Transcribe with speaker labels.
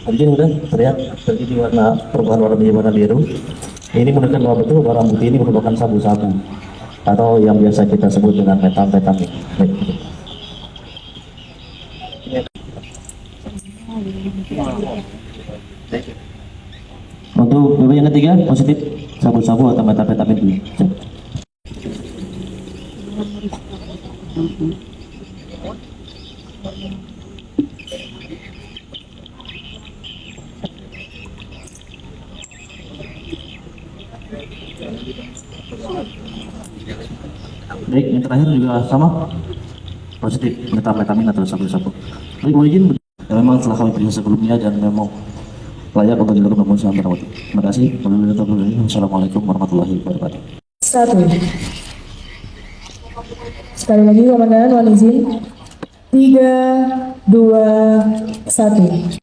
Speaker 1: Mungkin udah terlihat terjadi perubahan warna menjadi warna biru. Ini menunjukkan bahwa betul barang bukti ini merupakan sabu-sabu atau yang biasa kita sebut dengan metamfetamin. Untuk BB yang ketiga positif sabu-sabu atau metamfetamin dulu. Baik, yang terakhir juga sama positif metamfetamin atau sabu-sabu. Baik, mohon izin, memang telah kami periksa sebelumnya dan memang layak untuk dilakukan pemeriksaan terawat. Terima kasih. Wassalamualaikum warahmatullahi wabarakatuh.
Speaker 2: Satu. Sekali lagi komandan, mohon izin. 3, 2, 1.